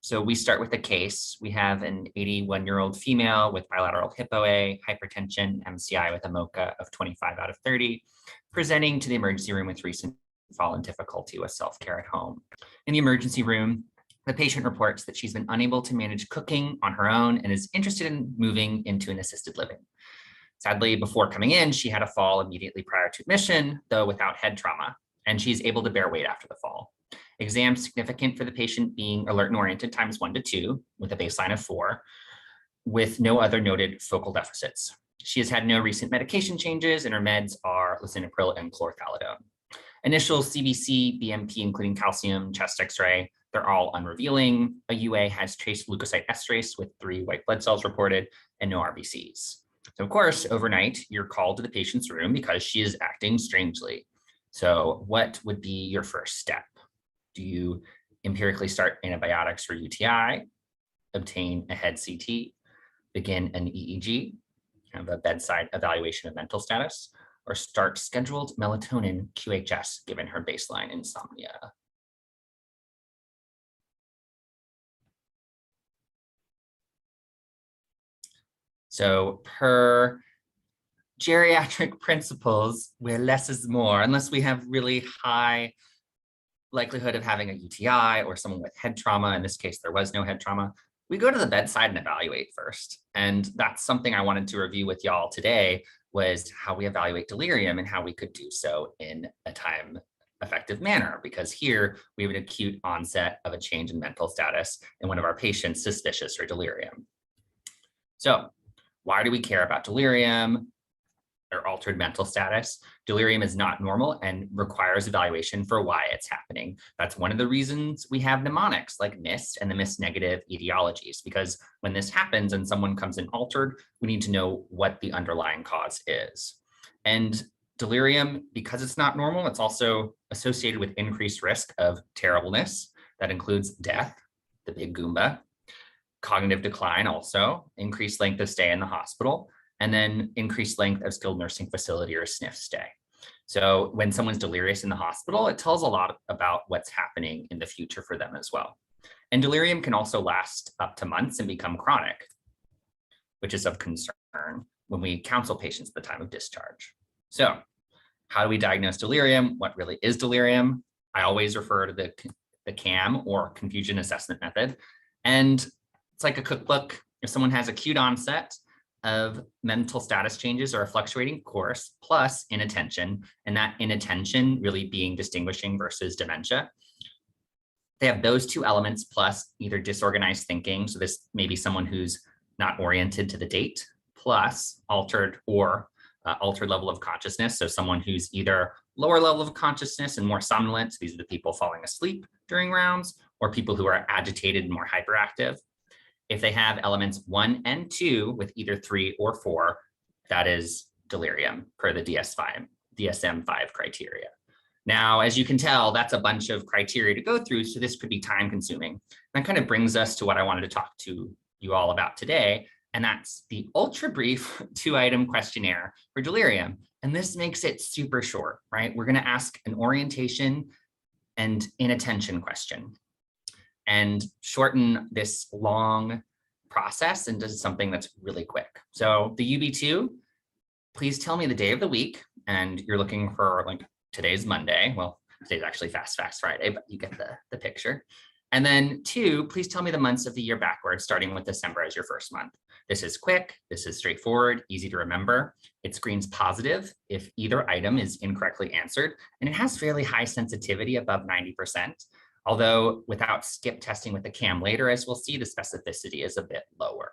So we start with a case. We have an 81-year-old female with bilateral hip OA, hypertension, MCI with a MoCA of 25 out of 30, presenting to the emergency room with recent fall and difficulty with self-care at home. In the emergency room, the patient reports that she's been unable to manage cooking on her own and is interested in moving into an assisted living. Sadly, before coming in, she had a fall immediately prior to admission, though without head trauma, and she's able to bear weight after the fall. Exam significant for the patient being alert and oriented times 1 to 2 with a baseline of 4, with no other noted focal deficits. She has had no recent medication changes, and her meds are lisinopril and chlorthalidone. Initial CBC, BMP, including calcium, chest X-ray, they're all unrevealing. A UA has trace leukocyte esterase with 3 white blood cells reported and no RBCs. So of course, overnight, you're called to the patient's room because she is acting strangely. So what would be your first step? Do you empirically start antibiotics for UTI, obtain a head CT, begin an EEG, have a bedside evaluation of mental status, or start scheduled melatonin QHS given her baseline insomnia? So per geriatric principles, where less is more, unless we have really high likelihood of having a UTI or someone with head trauma. In this case, there was no head trauma. We go to the bedside and evaluate first. And that's something I wanted to review with y'all today, was how we evaluate delirium and how we could do so in a time effective manner, because here we have an acute onset of a change in mental status in one of our patients suspicious for delirium. So why do we care about delirium or altered mental status? Delirium is not normal and requires evaluation for why it's happening. That's one of the reasons we have mnemonics like MIST and the MIST negative etiologies, because when this happens and someone comes in altered, we need to know what the underlying cause is. And delirium, because it's not normal, it's also associated with increased risk of terribleness. That includes death, the big Goomba, cognitive decline also, increased length of stay in the hospital, and then increased length of skilled nursing facility or SNF stay. So when someone's delirious in the hospital, it tells a lot about what's happening in the future for them as well. And delirium can also last up to months and become chronic, which is of concern when we counsel patients at the time of discharge. So how do we diagnose delirium? What really is delirium? I always refer to the CAM, or confusion assessment method. And it's like a cookbook. If someone has acute onset of mental status changes or a fluctuating course plus inattention, and that inattention really being distinguishing versus dementia, they have those two elements plus either disorganized thinking. So this may be someone who's not oriented to the date, plus altered or altered level of consciousness. So someone who's either lower level of consciousness and more somnolent. These are the people falling asleep during rounds, or people who are agitated and more hyperactive. If they have elements 1 and 2 with either 3 or 4, that is delirium per the DSM-5 criteria. Now, as you can tell, that's a bunch of criteria to go through, so this could be time consuming. That kind of brings us to what I wanted to talk to you all about today, and that's the ultra brief 2-item questionnaire for delirium. And this makes it super short, right? We're going to ask an orientation and inattention question and shorten this long process into something that's really quick. So the UB-2, please tell me the day of the week, and you're looking for, like, today's Monday. Well, today's actually Fast Friday, but you get the picture. And then 2, please tell me the months of the year backwards, starting with December as your first month. This is quick, this is straightforward, easy to remember. It screens positive if either item is incorrectly answered, and it has fairly high sensitivity, above 90%. Although without skip testing with the CAM later, as we'll see, the specificity is a bit lower.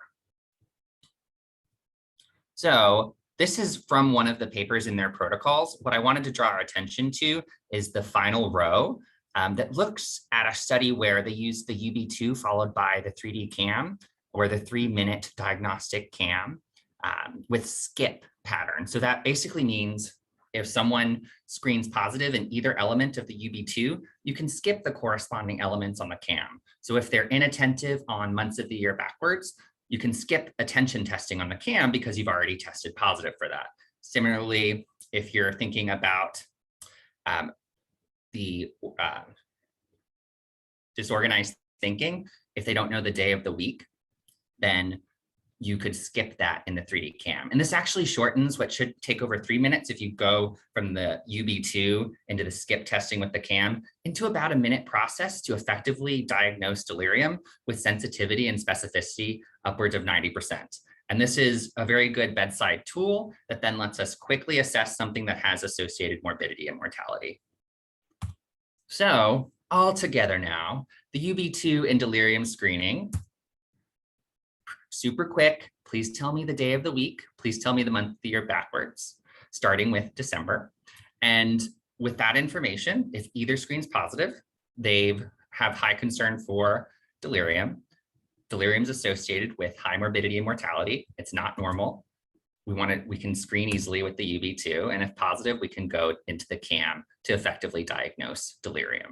So this is from one of the papers in their protocols. What I wanted to draw our attention to is the final row that looks at a study where they used the UB-2 followed by the 3D CAM, or the 3-minute diagnostic CAM with skip pattern. So that basically means if someone screens positive in either element of the UB-2, you can skip the corresponding elements on the CAM. So if they're inattentive on months of the year backwards, you can skip attention testing on the CAM because you've already tested positive for that. Similarly, if you're thinking about the disorganized thinking, If they don't know the day of the week, then you could skip that in the 3D CAM. And this actually shortens what should take over 3 minutes if you go from the UB-2 into the skip testing with the CAM into about a minute process to effectively diagnose delirium with sensitivity and specificity upwards of 90%. And this is a very good bedside tool that then lets us quickly assess something that has associated morbidity and mortality. So all together now, the UB-2 and delirium screening, super quick. Please tell me the day of the week. Please tell me the month, the year backwards, starting with December. And with that information, if either screen's positive, they have high concern for delirium. Delirium is associated with high morbidity and mortality. It's not normal. We can screen easily with the UB-2, and if positive, we can go into the CAM to effectively diagnose delirium.